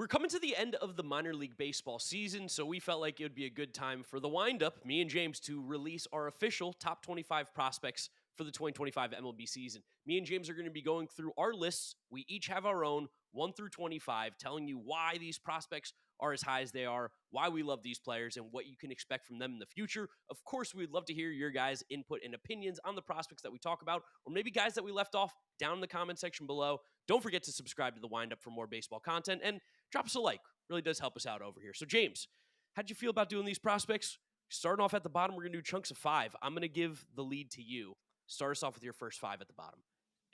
coming to the end of the minor league baseball season, so we felt like it would be a good time for the Windup, me and James, to release our official top 25 prospects for the 2025 MLB season. Me and James are going to be going through our lists. We each have our own 1 through 25, telling you why these prospects are as high as they are, why we love these players, and what you can expect from them in the future. Of course, we'd love to hear your guys' input and opinions on the prospects that we talk about, or maybe guys that we left off down in the comment section below. Don't forget to subscribe to the Windup for more baseball content, and drop us a like. Really does help us out over here. So, James, how'd you feel about doing these prospects? Starting off at the bottom, we're going to do chunks of 5. I'm going to give the lead to you. Start us off with your first 5 at the bottom.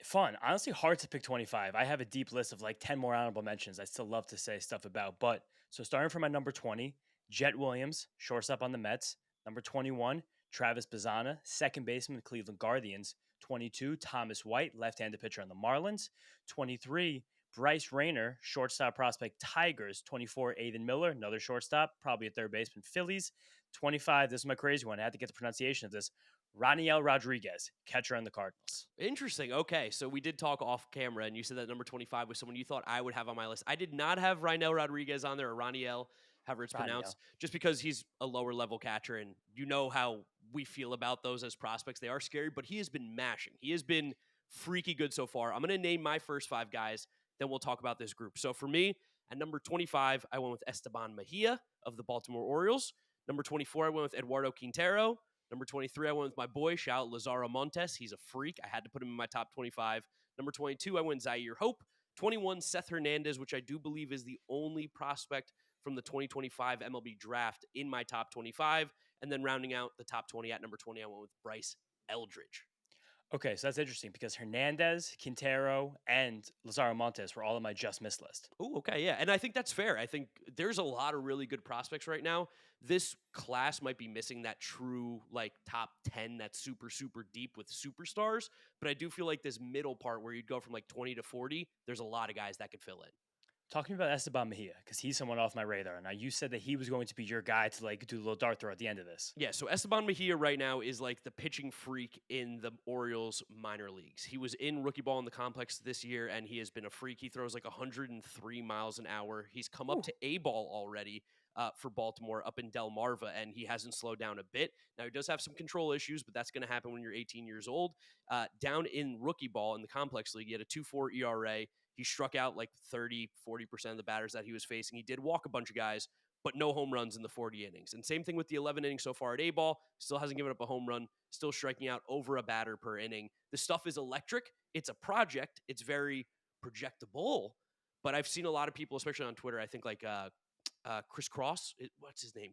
Fun. Honestly, hard to pick 25. I have a deep list of like 10 more honorable mentions I still love to say stuff about. But so starting from my number 20, Jet Williams, shortstop on the Mets. Number 21, Travis Bazzana, second baseman, Cleveland Guardians. 22, Thomas White, left-handed pitcher on the Marlins. 23, Bryce Rayner, shortstop prospect, Tigers. 24, Aiden Miller, another shortstop, probably a third baseman, Phillies. 25, this is my crazy one. I had to get the pronunciation of this. Raniel Rodriguez, catcher on the Cardinals. Interesting. Okay, so we did talk off camera, and you said that number 25 was someone you thought I would have on my list. I did not have Raniel Rodriguez on there, or Raniel, however it's pronounced, just because he's a lower-level catcher, and you know how we feel about those as prospects. They are scary, but he has been mashing. He has been freaky good so far. I'm going to name my first 5 guys, then we'll talk about this group. So for me, at number 25, I went with Esteban Mejia of the Baltimore Orioles. Number 24, I went with Eduardo Quintero. Number 23, I went with my boy, shout out Lazaro Montes. He's a freak. I had to put him in my top 25. Number 22, I went Zaire Hope. 21, Seth Hernandez, which I do believe is the only prospect from the 2025 MLB draft in my top 25. And then rounding out the top 20 at number 20, I went with Bryce Eldridge. Okay, so that's interesting because Hernandez, Quintero, and Lazaro Montes were all on my just missed list. Oh, okay, yeah. And I think that's fair. I think there's a lot of really good prospects right now. This class might be missing that true, like, top 10 that's super, super deep with superstars. But I do feel like this middle part where you'd go from, like, 20 to 40, there's a lot of guys that could fill in. Talking about Esteban Mejia, because he's someone off my radar. Now, you said that he was going to be your guy to, like, do a little dart throw at the end of this. Yeah, so Esteban Mejia right now is, like, the pitching freak in the Orioles minor leagues. He was in rookie ball in the complex this year, and he has been a freak. He throws, like, 103 miles an hour. He's come up to A-ball already for Baltimore up in Delmarva, and he hasn't slowed down a bit. Now, he does have some control issues, but that's going to happen when you're 18 years old. Down in rookie ball in the complex league, he had a 2.4 ERA. He struck out like 30, 40% of the batters that he was facing. He did walk a bunch of guys, but no home runs in the 40 innings. And same thing with the 11 innings so far at A-ball. Still hasn't given up a home run, still striking out over a batter per inning. The stuff is electric. It's a project. It's very projectable. But I've seen a lot of people, especially on Twitter, I think like Chris Cross. What's his name?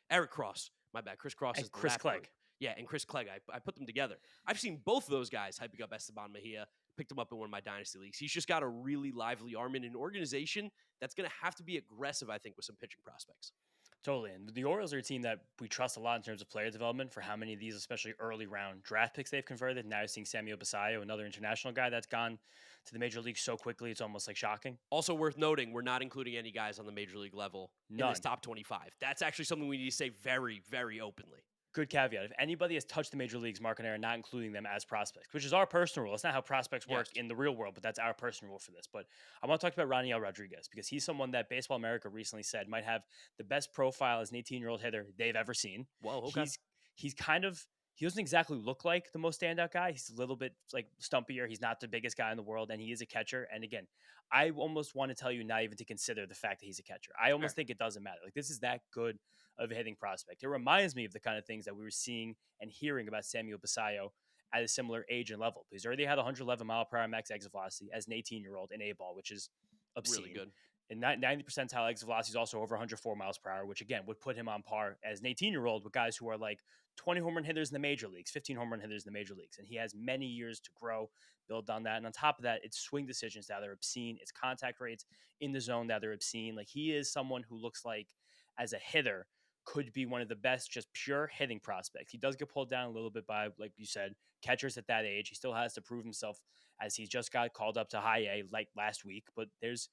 Eric Cross. My bad. Chris Cross and is Chris Clegg. Yeah, and Chris Clegg. I put them together. I've seen both of those guys hyping up Esteban Mejia. Picked him up in one of my dynasty leagues. He's just got a really lively arm in an organization that's going to have to be aggressive, I think, with some pitching prospects. Totally. And the Orioles are a team that we trust a lot in terms of player development for how many of these, especially early round draft picks they've converted. Now you're seeing Samuel Basallo, another international guy that's gone to the major league so quickly, it's almost like shocking. Also worth noting, we're not including any guys on the major league level in this top 25. That's actually something we need to say very, very openly. Good caveat. If anybody has touched the major leagues, Mark and I are not including them as prospects, which is our personal rule. It's not how prospects work in the real world, but that's our personal rule for this. But I want to talk about Raniel Rodriguez because he's someone that Baseball America recently said might have the best profile as an 18-year-old hitter they've ever seen. Whoa, okay. He's kind of he doesn't exactly look like the most standout guy. He's a little bit like stumpier. He's not the biggest guy in the world, and he is a catcher. And again, I almost want to tell you not even to consider the fact that he's a catcher. I almost think it doesn't matter. Like, this is that good of a hitting prospect. It reminds me of the kind of things that we were seeing and hearing about Samuel Basallo at a similar age and level. He's already had 111 mile per hour max exit velocity as an 18-year-old in A-ball, which is obscene. Really good. And 90 percentile exit velocity is also over 104 miles per hour, which again would put him on par as an 18-year-old with guys who are like 20 home run hitters in the major leagues, 15 home run hitters in the major leagues. And he has many years to grow, build on that. And on top of that, it's swing decisions that are obscene. It's contact rates in the zone that are obscene. Like, he is someone who looks like, as a hitter, could be one of the best just pure hitting prospects. He does get pulled down a little bit by, like you said, catchers at that age. He still has to prove himself as he's just got called up to high A like last week. But there's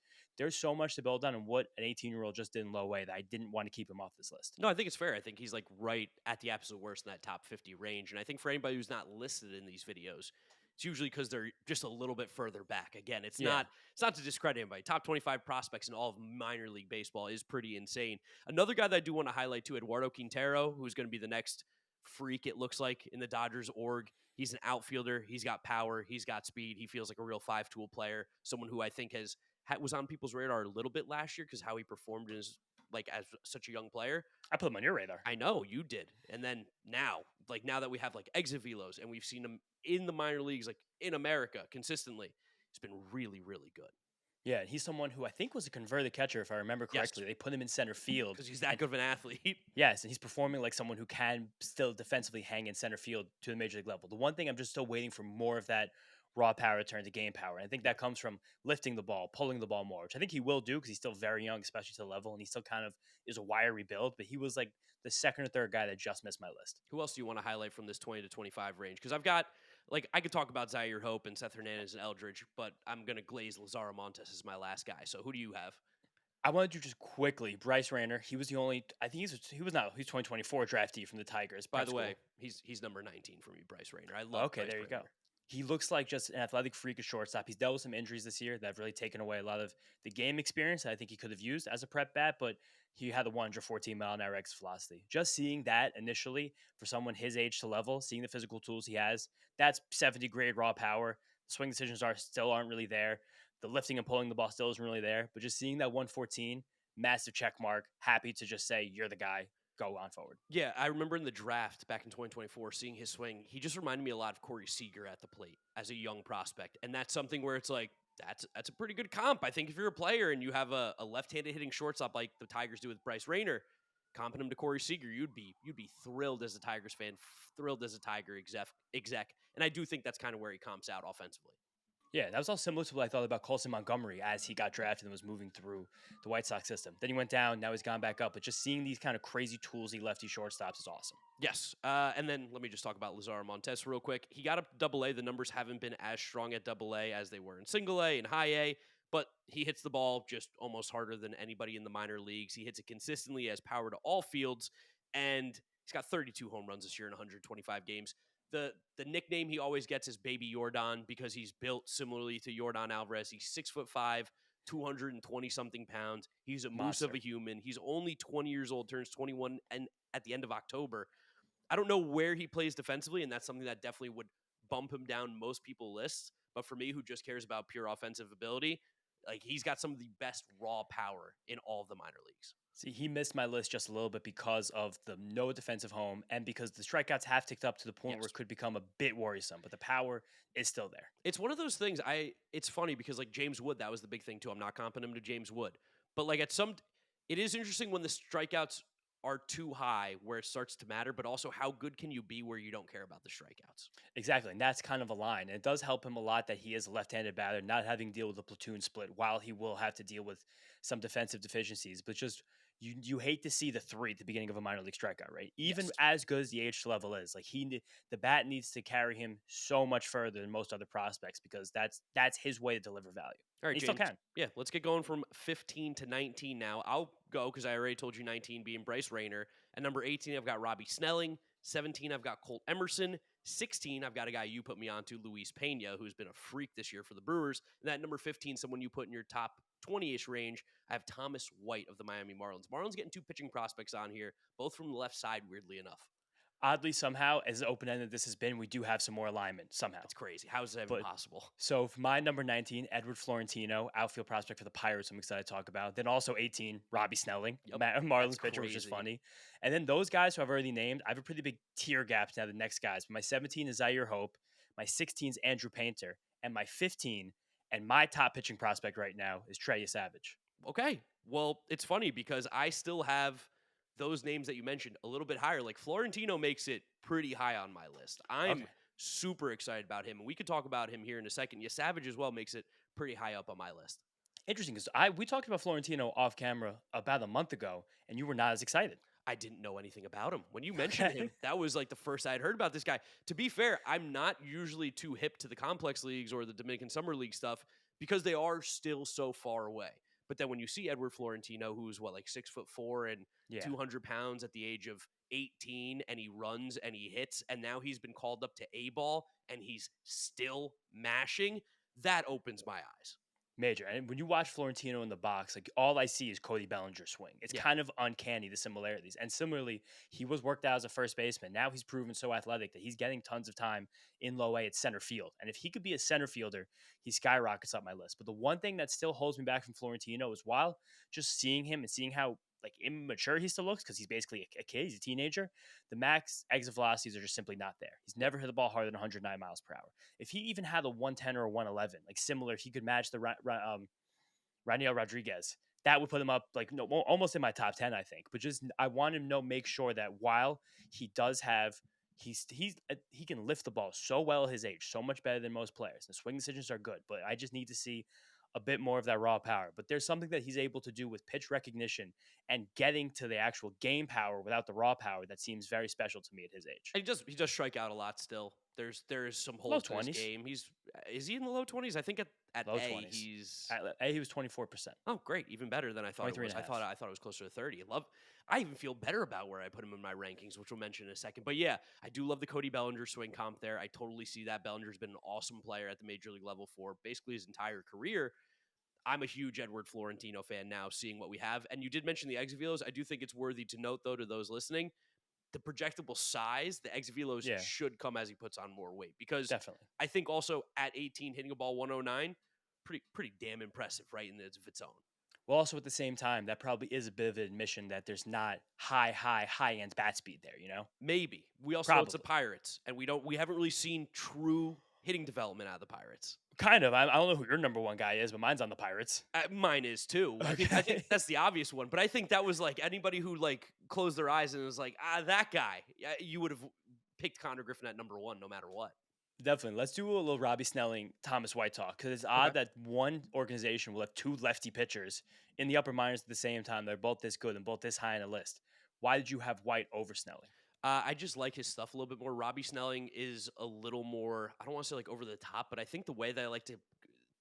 so much to build on, and what an 18-year-old just did in low A that I didn't want to keep him off this list. No, I think it's fair. I think he's like right at the absolute worst in that top 50 range. And I think for anybody who's not listed in these videos, it's usually because they're just a little bit further back. Again, Yeah. it's not to discredit anybody. Top 25 prospects in all of minor league baseball is pretty insane. Another guy that I do want to highlight too, Eduardo Quintero, who's going to be the next freak, it looks like, in the Dodgers org. He's an outfielder. He's got power. He's got speed. He feels like a real five-tool player. Someone who I think was on people's radar a little bit last year because how he performed as such a young player. I put him on your radar. I know you did. And then now that we have like exit velos and we've seen him in the minor leagues, like in America consistently, it's been really, really good. Yeah, he's someone who I think was a converted catcher, if I remember correctly. Yes. They put him in center field. Because he's that good of an athlete. Yes, and he's performing like someone who can still defensively hang in center field to the major league level. The one thing I'm just still waiting for more of that raw power to turn to game power. And I think that comes from lifting the ball, pulling the ball more, which I think he will do because he's still very young, especially to the level, and he still kind of is a wiry build. But he was like the second or third guy that just missed my list. Who else do you want to highlight from this 20 to 25 range? Because I've got, I could talk about Zaire Hope and Seth Hernandez and Eldridge, but I'm going to glaze Lazaro Montes as my last guy. So who do you have? I wanted to just quickly, Bryce Rayner. He was the only. I think he's 2024 draftee from the Tigers. By the way, he's number 19 for me, Bryce Rayner. I love. Okay, Bryce there you Rayner. go. He looks like just an athletic freak at shortstop. He's dealt with some injuries this year that have really taken away a lot of the game experience that I think he could have used as a prep bat, but he had a 114-mile-an-hour exit velocity. Just seeing that initially for someone his age to level, seeing the physical tools he has, that's 70 grade raw power. The swing decisions aren't really there. The lifting and pulling the ball still isn't really there, but just seeing that 114, massive check mark, happy to just say, you're the guy. Go on forward. Yeah, I remember in the draft back in 2024, seeing his swing. He just reminded me a lot of Corey Seager at the plate as a young prospect, and that's something where it's like that's a pretty good comp. I think if you're a player and you have a left-handed hitting shortstop like the Tigers do with Bryce Rayner, comping him to Corey Seager, you'd be thrilled as a Tigers fan, thrilled as a Tiger exec, and I do think that's kind of where he comps out offensively. Yeah, that was all similar to what I thought about Colson Montgomery as he got drafted and was moving through the White Sox system. Then he went down, now he's gone back up. But just seeing these kind of crazy toolsy lefty shortstops is awesome. Yes, and then let me just talk about Lazaro Montes real quick. He got up to Double-A. The numbers haven't been as strong at Double-A as they were in Single-A and High-A, but he hits the ball just almost harder than anybody in the minor leagues. He hits it consistently, has power to all fields, and he's got 32 home runs this year in 125 games. The nickname he always gets is Baby Yordan because he's built similarly to Yordan Alvarez. He's 6'5", 220 something pounds. He's a moose of a human. He's only 20 years old, turns 21 and at the end of October. I don't know where he plays defensively, and that's something that definitely would bump him down most people's lists. But for me, who just cares about pure offensive ability, like he's got some of the best raw power in all of the minor leagues. See, he missed my list just a little bit because of the no defensive home and because the strikeouts have ticked up to the point where it could become a bit worrisome, but the power is still there. It's one of those things. It's funny because like James Wood, that was the big thing too. I'm not comping him to James Wood, but like it is interesting when the strikeouts are too high where it starts to matter, but also how good can you be where you don't care about the strikeouts? Exactly, and that's kind of a line. And it does help him a lot that he is a left-handed batter, not having to deal with a platoon split while he will have to deal with some defensive deficiencies. But just you hate to see the 3 at the beginning of a minor league strikeout, right? Even as good as the age level is, like the bat needs to carry him so much further than most other prospects because that's his way to deliver value. All right, he James, still can. Yeah, let's get going from 15 to 19 now. I'll go because I already told you 19 being Bryce Rayner. At number 18, I've got Robbie Snelling. 17, I've got Colt Emerson. 16, I've got a guy you put me on to, Luis Pena, who's been a freak this year for the Brewers. And at number 15, someone you put in your top 20-ish range, I have Thomas White of the Miami Marlins. Marlins getting 2 pitching prospects on here, both from the left side, weirdly enough. Oddly, somehow, as open-ended this has been, we do have some more alignment somehow. It's crazy. How is that even possible? So for my number 19, Edward Florentino, outfield prospect for the Pirates, I'm excited to talk about. Then also 18, Robbie Snelling, Marlins pitcher, which is funny. And then those guys who I've already named, I have a pretty big tier gap now, the next guys. My 17 is Zaire Hope, my 16 is Andrew Painter, and my 15, and my top pitching prospect right now is Trey Savage. Okay. Well, it's funny because I still have those names that you mentioned a little bit higher. Like Florentino makes it pretty high on my list. I'm super excited about him, and we could talk about him here in a second. Savage as well makes it pretty high up on my list. Interesting, because we talked about Florentino off camera about a month ago, and you were not as excited. I didn't know anything about him. When you mentioned him, that was like the first I had heard about this guy. To be fair, I'm not usually too hip to the complex leagues or the Dominican Summer League stuff because they are still so far away. But then when you see Edward Florentino, who's like 6'4" and 200 pounds at the age of 18 and he runs and he hits, and now he's been called up to A ball and he's still mashing, that opens my eyes. Major. And when you watch Florentino in the box, like all I see is Cody Bellinger's swing. It's Yeah. kind of uncanny, the similarities. And similarly, he was worked out as a first baseman. Now he's proven so athletic that he's getting tons of time in low A at center field. And if he could be a center fielder, he skyrockets up my list. But the one thing that still holds me back from Florentino is while just seeing him and seeing how like immature he still looks because he's basically a kid, he's a teenager. The max exit velocities are just simply not there. He's never hit the ball harder than 109 miles per hour. If he even had a 110 or a 111, like similar, he could match the Raniel Rodriguez. That would put him up like no, almost in my top 10, I think. But just I want him to make sure that while he does have he can lift the ball so well at his age, so much better than most players. The swing decisions are good, but I just need to see a bit more of that raw power. But there's something that he's able to do with pitch recognition and getting to the actual game power without the raw power that seems very special to me at his age. He does strike out a lot still. There's some Low holes to his 20s. game. Is he in the low 20s? I think at Low A 20s. he's At A, he was 24%. oh great, even better than I thought it 23 was. and a half. I thought it was closer to 30. I even feel better about where I put him in my rankings, which we'll mention in a second. But yeah, I do love the Cody Bellinger swing comp there. I totally see that. Bellinger's been an awesome player at the major league level for basically his entire career. I'm a huge Edward Florentino fan now, seeing what we have. And you did mention the exit velos. I do think it's worthy to note, though, to those listening, the projectable size, the exit velos Yeah. should come as he puts on more weight. Because Definitely. I think also at 18, hitting a ball 109, pretty damn impressive, right, in of its own. Well, also at the same time, that probably is a bit of an admission that there's not high end bat speed there, you know? Maybe. We also know it's the Probably. Pirates, and we haven't really seen true hitting development out of the Pirates. Kind of. I don't know who your number one guy is, but mine's on the Pirates. Mine is too. I think that's the obvious one. But I think that was like anybody who like closed their eyes and was like, that guy. You would have picked Connor Griffin at number one no matter what. Definitely. Let's do a little Robbie Snelling, Thomas White talk because it's odd that one organization will have two lefty pitchers in the upper minors at the same time. They're both this good and both this high on the list. Why did you have White over Snelling? I just like his stuff a little bit more. Robbie Snelling is a little more, I don't want to say like over the top, but I think the way that I like to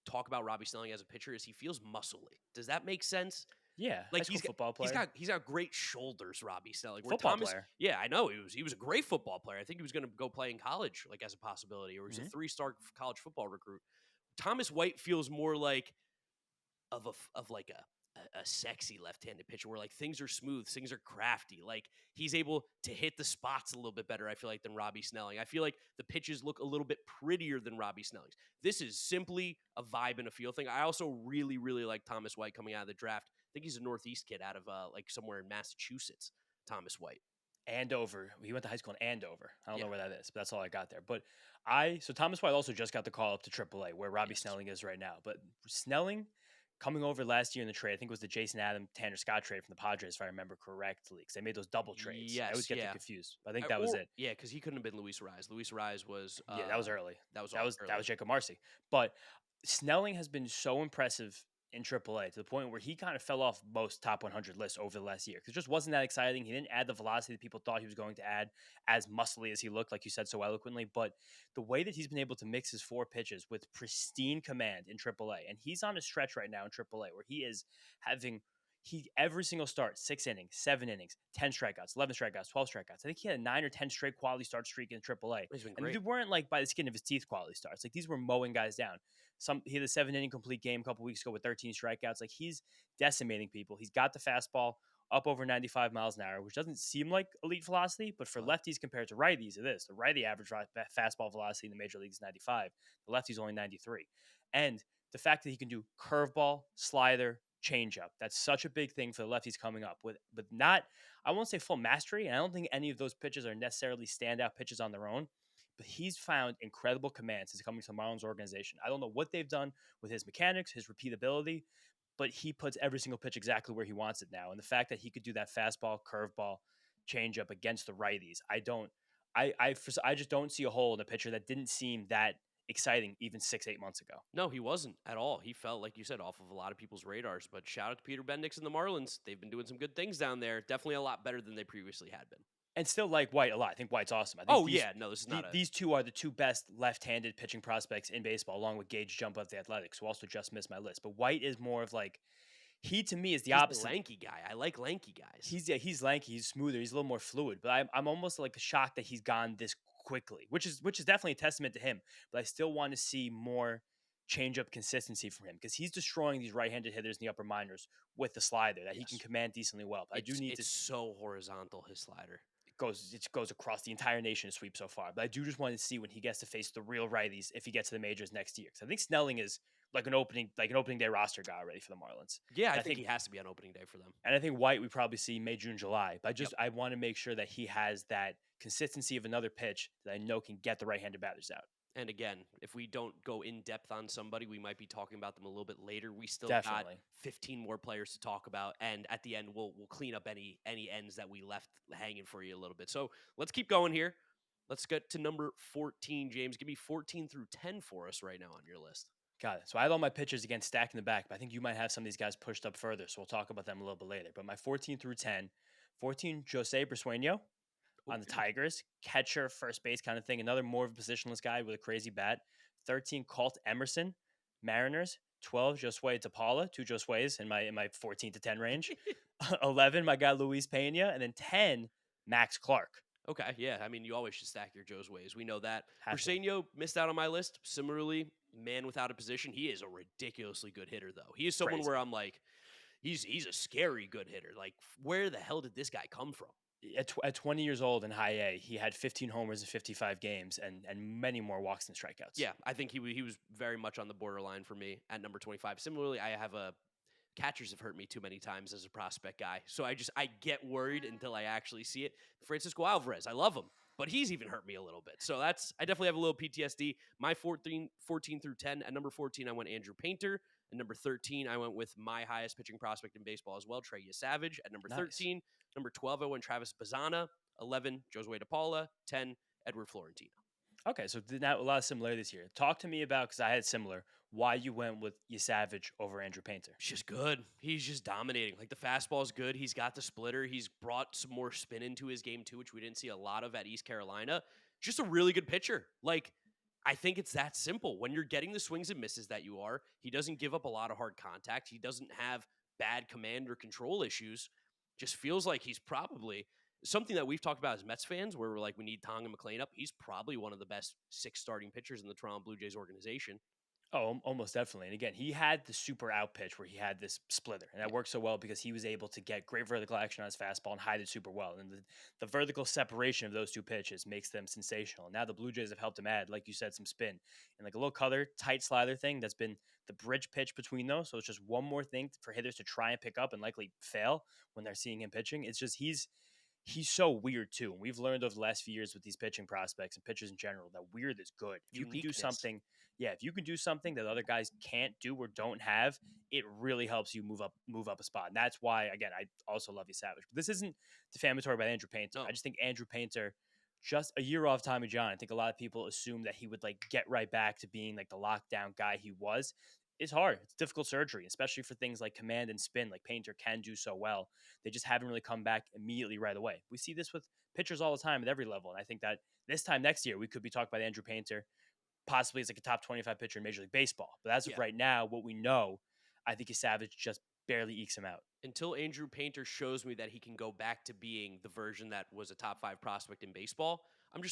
talk about Robbie Snelling as a pitcher is he feels muscly. Does that make sense? Yeah, Like high school football player. He's got great shoulders, Robbie Snelling. Where Football player. Yeah, I know he was a great football player. I think he was going to go play in college, like as a possibility, or he's a 3-star college football recruit. Thomas White feels more like of like a sexy left-handed pitcher where like things are smooth, things are crafty. Like he's able to hit the spots a little bit better, I feel like, than Robbie Snelling. I feel like the pitches look a little bit prettier than Robbie Snelling's. This is simply a vibe and a feel thing. I also really, really like Thomas White coming out of the draft. I think he's a Northeast kid out of like somewhere in Massachusetts, Thomas White. Andover. He went to high school in Andover. I don't know where that is, but that's all I got there. But so Thomas White also just got the call up to AAA, where Robbie Snelling is right now. But Snelling coming over last year in the trade, I think it was the Jason Adam, Tanner Scott trade from the Padres, if I remember correctly, because they made those double trades. Yes, I always get them confused. I think that was it. Yeah, because he couldn't have been Luis Rise. Luis Rise was That was early. That was Jacob Marcy. But Snelling has been so impressive in AAA to the point where he kind of fell off most top 100 lists over the last year because it just wasn't that exciting. He didn't add the velocity that people thought he was going to add as muscly as he looked, like you said so eloquently. But the way that he's been able to mix his four pitches with pristine command in AAA, and he's on a stretch right now in AAA where he is having every single start, 6 innings, 7 innings, 10 strikeouts, 11 strikeouts, 12 strikeouts. I think he had a 9 or 10 straight quality start streak in AAA. And they weren't like by the skin of his teeth quality starts. Like these were mowing guys down. He had a 7-inning complete game a couple weeks ago with 13 strikeouts. Like he's decimating people. He's got the fastball up over 95 miles an hour, which doesn't seem like elite velocity, but for lefties compared to righties, it is. The righty average fastball velocity in the major leagues is 95. The lefty's only 93. And the fact that he can do curveball, slider, changeup, that's such a big thing for the lefties coming up with not, I won't say full mastery, and I don't think any of those pitches are necessarily standout pitches on their own, but he's found incredible command since coming to the Marlins organization. I don't know what they've done with his mechanics, his repeatability, but he puts every single pitch exactly where he wants it now. And the fact that he could do that fastball, curveball, changeup against the righties, I just don't see a hole in a pitcher that didn't seem that exciting even 6-8 months ago. No, he wasn't at all. He felt, like you said, off of a lot of people's radars. But shout out to Peter Bendix and the Marlins. They've been doing some good things down there. Definitely a lot better than they previously had been. And still like White a lot. I think White's awesome. I think this is not these two are the two best left-handed pitching prospects in baseball, along with Gage Jump of the Athletics, who also just missed my list. But White is more of like He to me is the He's the opposite. lanky guy. I like lanky guys. He's, yeah, he's lanky, he's smoother, he's a little more fluid. But I'm almost like shocked that he's gone this quickly, which is definitely a testament to him. But I still want to see more change up consistency from him because he's destroying these right-handed hitters in the upper minors with the slider that he can Yes. command decently well. But I do need to It's so horizontal, his slider. it goes across the entire nation to sweep so far. But I do just want to see when he gets to face the real righties if he gets to the majors next year. Because I think Snelling is like an opening day roster guy already for the Marlins. Yeah, I And I think think he has to be on opening day for them. and I think White we probably see May, June, July. But Yep. I want to make sure that he has that consistency of another pitch that I know can get the right-handed batters out. And again, if we don't go in depth on somebody, we might be talking about them a little bit later. We still got Definitely. 15 more players to talk about, and at the end, we'll clean up any ends that we left hanging for you a little bit. So let's keep going here. Let's get to number 14, James. Give me 14 through 10 for us right now on your list. Got it. So I had all my pitchers again stacked in the back, but I think you might have some of these guys pushed up further. So we'll talk about them a little bit later. But my 14 through 10, 14, Jose Brasueño on the Okay. Tigers, catcher, first base kind of thing. Another more of a positionless guy with a crazy bat. 13, Colt Emerson, Mariners. 12, Josue DePaula, two Josue's in my 14 to 10 range. 11, my guy Luis Pena, and then 10, Max Clark. Okay, yeah. I mean, you always should stack your Joe's ways. We know that. Have to. Briseño missed out on my list. Similarly, man without a position. He is a ridiculously good hitter, though. He is someone Crazy. where I'm like, he's a scary good hitter. Like, where the hell did this guy come from? At 20 years old in high A, he had 15 homers in 55 games and many more walks and strikeouts. Yeah, I think he was very much on the borderline for me at number 25. Similarly, I have a catchers have hurt me too many times as a prospect guy. So I get worried until I actually see it. Francisco Alvarez, I love him, but he's even hurt me a little bit. So I definitely have a little PTSD. My 14 through 10. At number 14, I went Andrew Painter. At number 13, I went with my highest pitching prospect in baseball as well, Trey Savage. At number Nice. 13, number 12, I went Travis Bazzana. 11, Josue DePaula. 10, Edward Florentino. Okay, so now a lot of similarities here. Talk to me about, because I had similar, why you went with Savage over Andrew Painter. He's just good. He's just dominating. Like the fastball is good. He's got the splitter. He's brought some more spin into his game too, which we didn't see a lot of at East Carolina. Just a really good pitcher. Like I think it's that simple. When you're getting the swings and misses that you are, he doesn't give up a lot of hard contact. He doesn't have bad command or control issues. Just feels like he's probably something that we've talked about as Mets fans, where we're like, we need Tong and McClain up. He's probably one of the best 6 starting pitchers in the Toronto Blue Jays organization. Oh, almost definitely. And again, he had the super out pitch where he had this splitter. And that worked so well because he was able to get great vertical action on his fastball and hide it super well. And the vertical separation of those two pitches makes them sensational. And now the Blue Jays have helped him add, like you said, some spin. And like a little color, tight slider thing that's been the bridge pitch between those. So it's just one more thing for hitters to try and pick up and likely fail when they're seeing him pitching. It's just he's so weird too. And we've learned over the last few years with these pitching prospects and pitchers in general that weird is good. If you can do Uniqueness. something, yeah, if you can do something that other guys can't do or don't have, it really helps you move up a spot. And that's why, again, I also love you, Savage. But this isn't defamatory about Andrew Painter. No. I just think Andrew Painter, just a year off Tommy John, I think a lot of people assume that he would like get right back to being like the lockdown guy he was. It's hard. It's difficult surgery, especially for things like command and spin, like Painter can do so well. They just haven't really come back immediately right away. We see this with pitchers all the time at every level. And I think that this time next year, we could be talking about Andrew Painter possibly as like a top 25 pitcher in Major League Baseball. But as of right now, what we know, I think Savage just barely ekes him out. Until Andrew Painter shows me that he can go back to being the version that was a top 5 prospect in baseball, I'm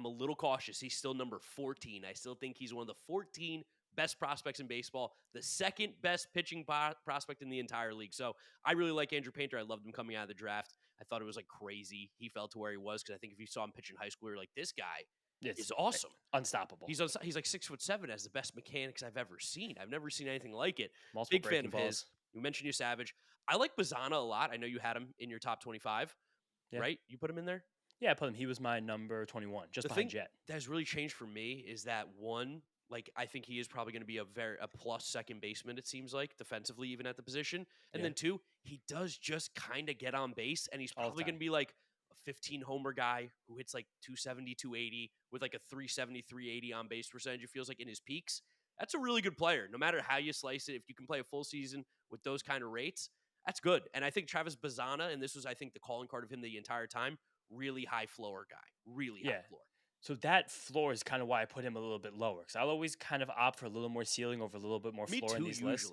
a little cautious. He's still number 14. I still think he's one of the 14 best prospects in baseball, the second best pitching prospect in the entire league. So I really like Andrew Painter. I loved him coming out of the draft. I thought it was like crazy. He fell to where he was because I think if you saw him pitch in high school, you're like, this guy is awesome. Unstoppable. He's like 6'7", has the best mechanics I've ever seen. I've never seen anything like it. Multiple Big fan of breaking his. balls. You mentioned you Savage. I like Bazzana a lot. I know you had him in your top 25, right? You put him in there? Yeah, I put him. He was my number 21, just behind Jet. That has really changed for me is that one, like I think he is probably going to be a plus second baseman, it seems like, defensively, even at the position. And then 2, he does just kind of get on base, and he's probably going to be like a 15 homer guy who hits like 270, 280 with like a 370, 380 on base percentage, it feels like, in his peaks. That's a really good player. No matter how you slice it, if you can play a full season with those kind of rates, that's good. And I think Travis Bazzana, and this was, I think, the calling card of him the entire time, really high floor guy. Really high floor. So that floor is kind of why I put him a little bit lower. Because I'll always kind of opt for a little more ceiling over a little bit more floor in these lists.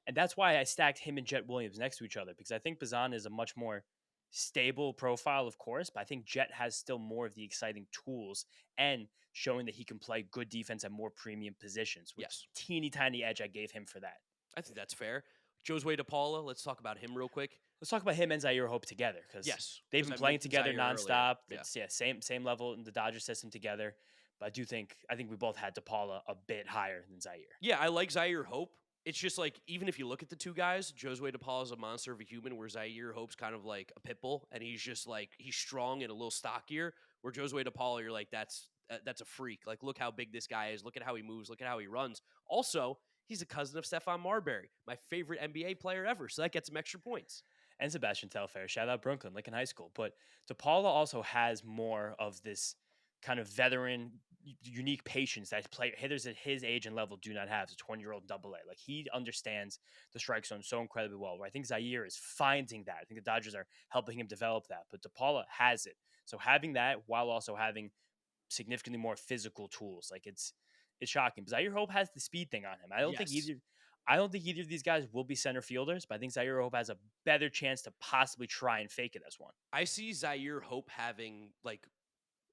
And that's why I stacked him and Jet Williams next to each other because I think Bazan is a much more stable profile, of course, but I think Jet has still more of the exciting tools and showing that he can play good defense at more premium positions, which Yes, teeny tiny edge I gave him for that. I think that's fair. Josue DePaula, let's talk about him real quick. Let's talk about him and Zaire Hope together because Yes, they've because been I playing mentioned together Zaire earlier. nonstop. Yeah. It's same level in the Dodger system together. But I think we both had DePaula a bit higher than Zaire. Yeah, I like Zaire Hope. It's just like, even if you look at the two guys, Josue DePaul is a monster of a human, where Zaire Hope's kind of like a pit bull, and he's just like, he's strong and a little stockier. Where Josue DePaul, you're like, that's a freak. Like, look how big this guy is. Look at how he moves. Look at how he runs. Also, he's a cousin of Stephon Marbury, my favorite NBA player ever. So that gets him extra points. And Sebastian Telfair. Shout out Brooklyn, Lincoln High School. But DePaula also has more of this kind of veteran, unique patience that hitters at his age and level do not have. As a 20-year-old in Double A, like he understands the strike zone so incredibly well. Where I think Zaire is finding that. I think the Dodgers are helping him develop that. But DePaula has it. So having that while also having significantly more physical tools, like it's shocking. But Zaire Hope has the speed thing on him. Yes. I don't think either of these guys will be center fielders, but I think Zaire Hope has a better chance to possibly try and fake it as one. I see Zaire Hope having like,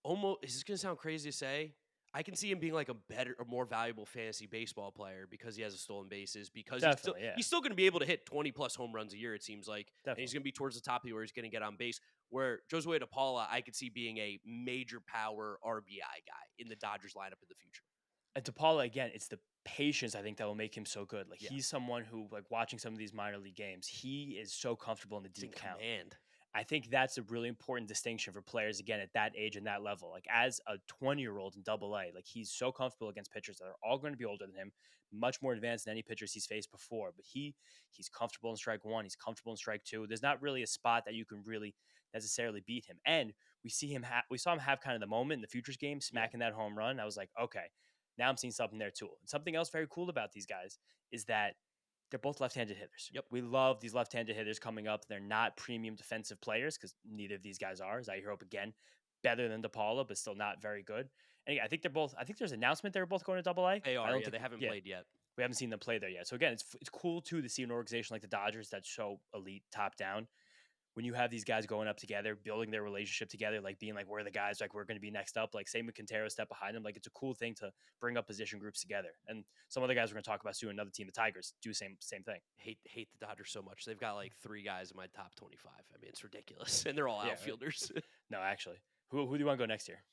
almost, is this going to sound crazy to say? I can see him being like a better or more valuable fantasy baseball player because he has a stolen bases, because Definitely, yeah. he's still going to be able to hit 20 plus home runs a year, it seems like. And Definitely. he's going to be towards the top of where he's going to get on base. Where Josue DePaula, I could see being a major power RBI guy in the Dodgers lineup in the future. And DePaula, again, it's the patience I think that will make him so good. Like Yeah. he's someone who, like watching some of these minor league games, he is so comfortable in the It's in deep count. command. I think that's a really important distinction for players again at that age and that level. Like as a 20-year-old in Double A, like he's so comfortable against pitchers that are all going to be older than him, much more advanced than any pitchers he's faced before. But he's comfortable in strike one, he's comfortable in strike two. There's not really a spot that you can really necessarily beat him. And we saw him have kind of the moment in the Futures game, smacking that home run. I was like, okay, now I'm seeing something there too. And something else very cool about these guys is that they're both left-handed hitters. Yep. We love these left-handed hitters coming up. They're not premium defensive players because neither of these guys are. Zaire Hope, again, better than DePaula, but still not very good. And again, I think they're both. I think there's an announcement they're both going to Double A. They I are. don't Yeah, think, they haven't played yet. We haven't seen them play there yet. So again, it's cool too to see an organization like the Dodgers that's so elite, top down. When you have these guys going up together, building their relationship together, like being like, we're the guys, like we're going to be next up. Like same with Quintero, step behind them. Like it's a cool thing to bring up position groups together. And some other guys we're going to talk about soon. Another team, the Tigers, do same thing. Hate the Dodgers so much. They've got like 3 guys in my top 25. I mean, it's ridiculous, and they're all Yeah, outfielders. No, actually, who do you want to go next year?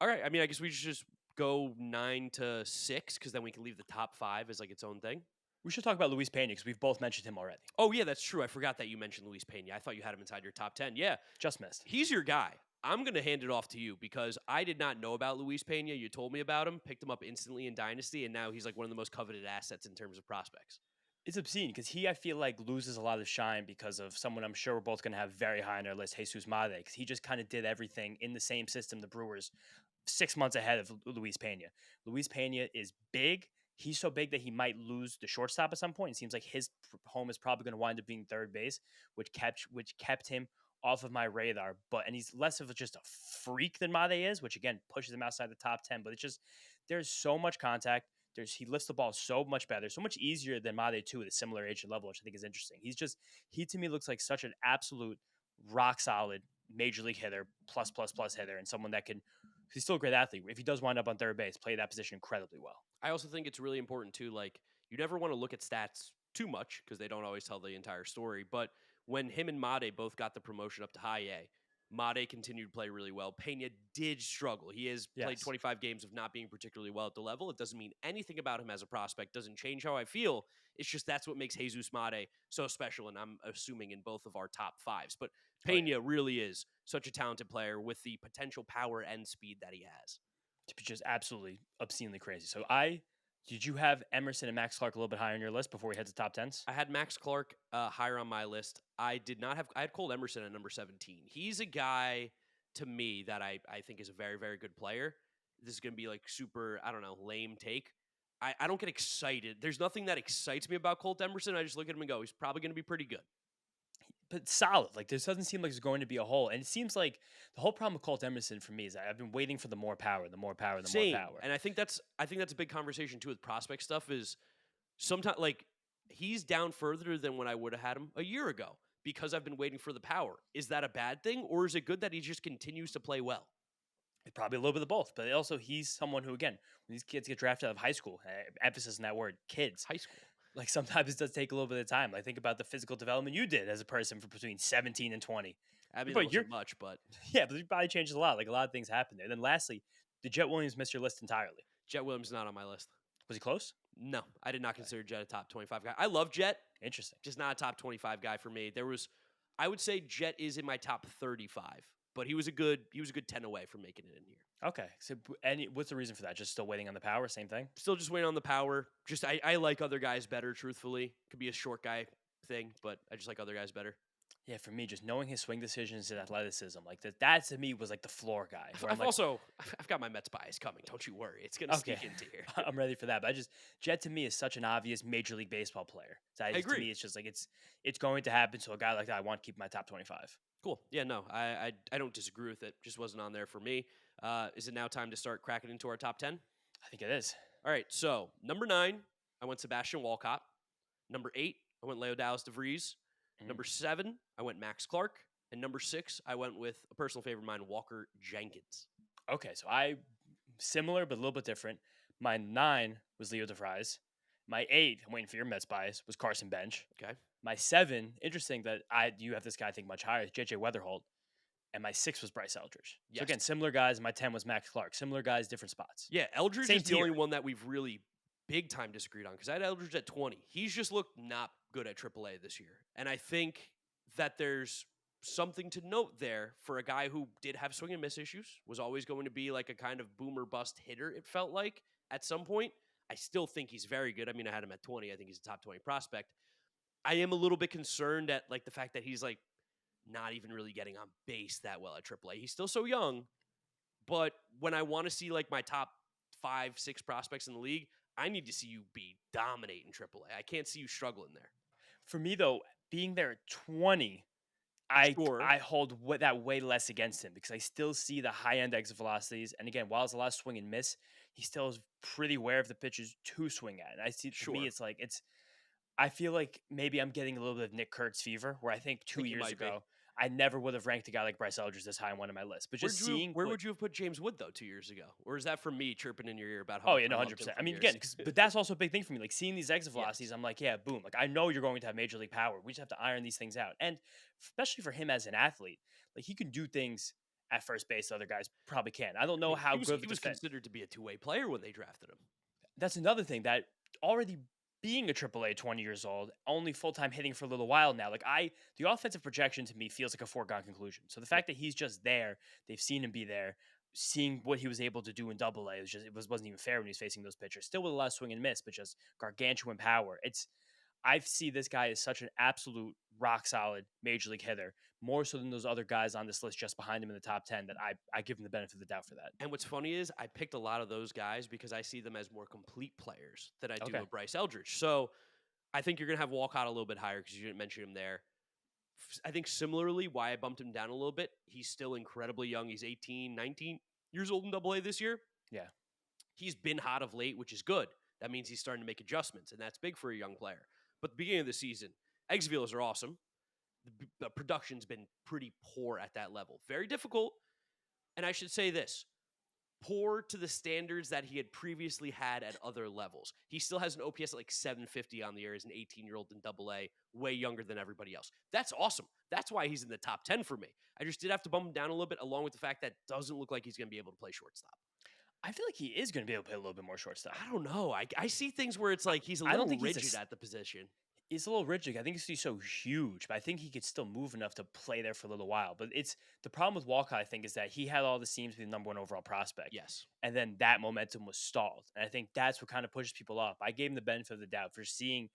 All right. I mean, I guess we should just go 9 to 6, because then we can leave the top 5 as like its own thing. We should talk about Luis Pena because we've both mentioned him already. Oh, yeah, that's true. I forgot that you mentioned Luis Pena. I thought you had him inside your top 10. Yeah, Just missed. he's your guy. I'm going to hand it off to you because I did not know about Luis Pena. You told me about him, picked him up instantly in Dynasty, and now he's like one of the most coveted assets in terms of prospects. It's obscene because I feel like, loses a lot of shine because of someone I'm sure we're both going to have very high on our list, Jesus Made, because he just kind of did everything in the same system the Brewers 6 months ahead of Luis Pena. Luis Pena is big. He's so big that he might lose the shortstop at some point. It seems like his home is probably going to wind up being third base, which kept him off of my radar. And he's less of just a freak than Made is, which again pushes him outside the top 10. But it's just, there's so much contact. He lifts the ball so much better, so much easier than Made too at a similar age and level, which I think is interesting. He to me looks like such an absolute rock solid major league hitter, plus hitter, and someone that can. He's still a great athlete. If he does wind up on third base, play that position incredibly well. I also think it's really important too. Like, you never want to look at stats too much because they don't always tell the entire story. But when him and Made both got the promotion up to high A, Made continued to play really well. Pena did struggle. He has played 25 games of not being particularly well at the level. It doesn't mean anything about him as a prospect. Doesn't change how I feel. It's just that's what makes Jesus Made so special, and I'm assuming in both of our top 5s. But Pena really is such a talented player with the potential power and speed that he has. To be just absolutely obscenely crazy. So did you have Emerson and Max Clark a little bit higher on your list before we head to top 10s? I had Max Clark higher on my list. I had Cole Emerson at number 17. He's a guy to me that I think is a very, very good player. This is going to be like super, I don't know, lame take. I don't get excited. There's nothing that excites me about Colt Emerson. I just look at him and go, he's probably going to be pretty good. But solid. Like, this doesn't seem like there's going to be a hole. And it seems like the whole problem with Colt Emerson for me is that I've been waiting for the more power. More power. And I think that's a big conversation too with prospect stuff is sometimes, like, he's down further than when I would have had him a year ago because I've been waiting for the power. Is that a bad thing, or is it good that he just continues to play well? Probably a little bit of both, but also he's someone who, again, when these kids get drafted out of high school, emphasis on that word, kids, High school. like sometimes it does take a little bit of time. Like think about the physical development you did as a person for between 17 and 20. I mean, that But you're, wasn't much, but yeah, but your body changes a lot. Like a lot of things happen there. Then lastly, did Jet Williams miss your list entirely? Jet Williams is not on my list. Was he close? No, I did not Okay, consider Jet a top 25 guy. I love Jet, interesting. just not a top 25 guy for me. I would say Jet is in my top 35, but he was a good 10 away from making it in here. Okay, so what's the reason for that? Just still waiting on the power? Same thing. Still just waiting on the power. Just I like other guys better, truthfully. Could be a short guy thing, but I just like other guys better. Yeah, for me, just knowing his swing decisions and athleticism, like that to me was like the floor guy. Where I'm I've like, also I've got my Mets bias coming. Don't you worry, it's gonna okay, sneak into here. I'm ready for that. But Jet to me is such an obvious Major League Baseball player. So I to agree. me, it's just like it's going to happen. So a guy like that, I want to keep in my top 25. Cool. Yeah, no, I don't disagree with it. Just wasn't on there for me. Is it now time to start cracking into our top 10? I think it is. All right. So number 9, I went Sebastian Walcott. Number 8, I went Leo Dallas DeVries. Mhm. Number 7, I went Max Clark. And number 6, I went with a personal favorite of mine, Walker Jenkins. Okay, so I similar but a little bit different. My 9 was Leo DeVries. My 8, I'm waiting for your Mets bias, was Carson Bench. Okay. My 7, interesting that you have this guy I think much higher, is JJ Weatherholt. And my 6 was Bryce Eldridge. So Yes. again, similar guys. My 10 was Max Clark. Similar guys, different spots. Yeah, Eldridge Same is the tier. only one that we've really big time disagreed on because I had Eldridge at 20. He's just looked not good at AAA this year. And I think that there's something to note there for a guy who did have swing and miss issues, was always going to be like a kind of boomer bust hitter, it felt like at some point. I still think he's very good. I mean, I had him at 20. I think he's a top 20 prospect. I am a little bit concerned at like the fact that he's like not even really getting on base that well at AAA. He's still so young, but when I want to see like my top 5, 6 prospects in the league, I need to see you be dominating AAA. I can't see you struggling there. For me, though, being there at 20, Sure. I hold that way less against him because I still see the high end exit velocities. And again, while it's a lot of swing and miss, he still is pretty aware of the pitches to swing at. And I see, for me, Sure. it's like, I feel like maybe I'm getting a little bit of Nick Kurtz fever, where I think 2 think you years might be. ago, I never would have ranked a guy like Bryce Eldridge this high on one of my lists. But just seeing Where would you have put James Wood though 2 years ago? Or is that from me chirping in your ear about how Oh much yeah, no, I loved 100%. him I for mean, years? again, but that's also a big thing for me. Like seeing these exit Yes. velocities, I'm like, yeah, boom. Like I know you're going to have major league power. We just have to iron these things out. And especially for him as an athlete, like he can do things at first base that other guys probably can't. I don't I know mean, how good of he a was defense. considered to be a two-way player when they drafted him. That's another thing that already being a AAA 20 years old, only full time hitting for a little while now. Like the offensive projection to me feels like a foregone conclusion. So the fact that he's just there, they've seen him be there, seeing what he was able to do in Double A, wasn't even fair when he was facing those pitchers. Still with a lot of swing and miss, but just gargantuan power. I see this guy as such an absolute rock solid major league hitter, more so than those other guys on this list just behind him in the top 10 that I give him the benefit of the doubt for that. And what's funny is I picked a lot of those guys because I see them as more complete players than I do Okay. with Bryce Eldridge. So I think you're going to have Walcott a little bit higher because you didn't mention him there. I think similarly, why I bumped him down a little bit, he's still incredibly young. He's 18, 19 years old in Double A this year. Yeah. He's been hot of late, which is good. That means he's starting to make adjustments, and that's big for a young player. But the beginning of the season, exit velos are awesome. The production's been pretty poor at that level. Very difficult. And I should say this, poor to the standards that he had previously had at other levels. He still has an OPS at like 750 on the year as an 18-year-old in Double A, way younger than everybody else. That's awesome. That's why he's in the top 10 for me. I just did have to bump him down a little bit, along with the fact that doesn't look like he's going to be able to play shortstop. I feel like he is going to be able to play a little bit more shortstop. I don't know. I see things where it's like he's a I don't little think he's rigid at the position. He's a little rigid. I think he's so huge, but I think he could still move enough to play there for a little while. But it's the problem with Walcott, I think, is that he had all the seams to be the number one overall prospect. Yes. And then that momentum was stalled. And I think that's what kind of pushes people off. I gave him the benefit of the doubt for seeing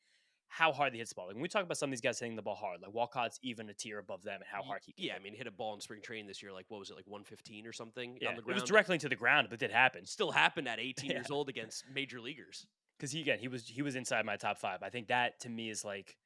how hard he hits the ball. Like when we talk about some of these guys hitting the ball hard, like Walcott's even a tier above them and how hard he can Yeah, hit. I mean, hit a ball in spring training this year, like, what was it, like 115 or something Yeah, on the it ground? was directly into the ground, but it did happen. Still happened at 18 Yeah. years old against major leaguers. Because he was inside my top 5. I think that to me is like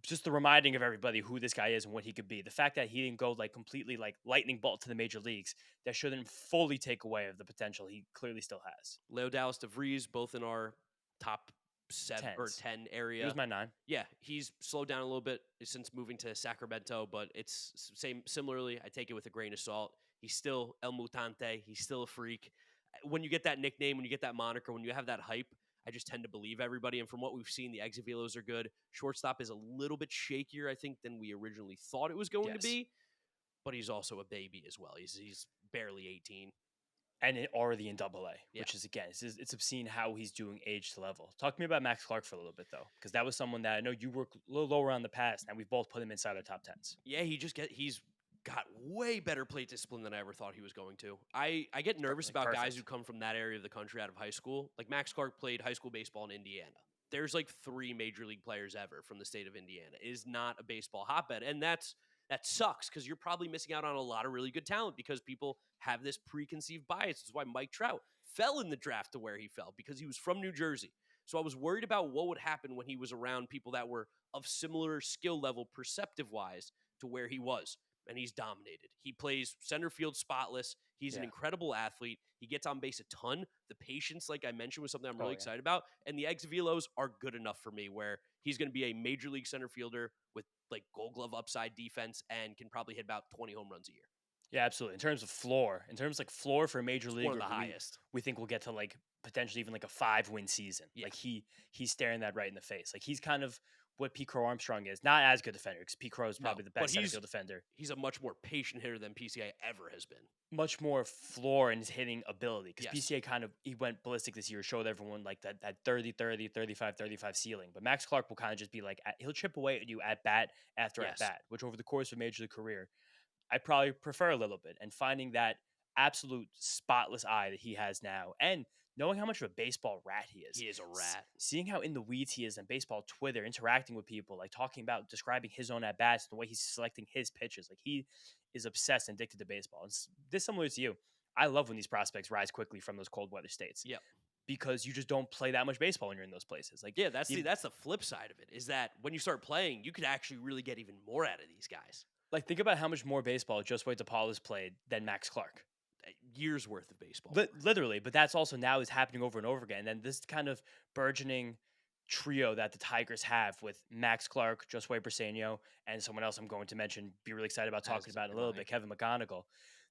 just the reminding of everybody who this guy is and what he could be. The fact that he didn't go like completely like lightning bolt to the major leagues, that shouldn't fully take away of the potential he clearly still has. Leo Dallas DeVries, both in our top 7 or Tens. 10 He was area. my 9. Yeah, he's slowed down a little bit since moving to Sacramento, but it's similarly. I take it with a grain of salt. He's still El Mutante. He's still a freak. When you get that nickname, when you get that moniker, when you have that hype, I just tend to believe everybody. And from what we've seen, the exit velos are good. Shortstop is a little bit shakier, I think, than we originally thought it was going to Yes. be. But he's also a baby as well. He's barely 18. And already in Double A, Yeah. which is again, it's obscene how he's doing age to level. Talk to me about Max Clark for a little bit though, because that was someone that I know you were a little lower on the past, and we've both put him inside our top tens. Yeah, he's got way better plate discipline than I ever thought he was going to. I get nervous about guys who Perfect. come from that area of the country out of high school. Like Max Clark played high school baseball in Indiana. There's like 3 major league players ever from the state of Indiana. It is not a baseball hotbed, and that sucks because you're probably missing out on a lot of really good talent because people have this preconceived bias. That's why Mike Trout fell in the draft to where he fell because he was from New Jersey. So I was worried about what would happen when he was around people that were of similar skill level, perceptive wise, to where he was. And he's dominated. He plays center field spotless. He's an Yeah. incredible athlete. He gets on base a ton. The patience, like I mentioned, was something I'm really Oh yeah. excited about. And the exit velos are good enough for me where he's going to be a major league center fielder with like gold glove upside defense and can probably hit about 20 home runs a year. Yeah, absolutely. In terms of like floor for a major It's league, one of the highest. we think we'll get to like potentially even like a 5-win season. Yeah. Like he's staring that right in the face. Like he's kind of what Pete Crow Armstrong is. Not as good defender because Pete Crow is probably the best center field defender. He's a much more patient hitter than PCA ever has been. Much more floor in his hitting ability because Yes. PCA he went ballistic this year, showed everyone like that 30-30, 35-35 ceiling. But Max Clark will kind of just be like, he'll chip away at you at bat after at Yes. bat, which over the course of a major league career, I probably prefer a little bit. And finding that absolute spotless eye that he has now and knowing how much of a baseball rat he is. He is a rat. Seeing how in the weeds he is on baseball Twitter, interacting with people, like talking about describing his own at bats, the way he's selecting his pitches. Like he is obsessed and addicted to baseball. And this similar to you. I love when these prospects rise quickly from those cold weather states. Yep. Because you just don't play that much baseball when you're in those places. Like yeah, that's the flip side of it is that when you start playing, you could actually really get even more out of these guys. Like think about how much more baseball Josue DePaul has played than Max Clark. Years worth of baseball. Literally, but that's also now is happening over and over again. And then this kind of burgeoning trio that the Tigers have with Max Clark, Josue Briseño, and someone else I'm going to mention, be really excited about talking about in a little bit, Kevin McGonigal.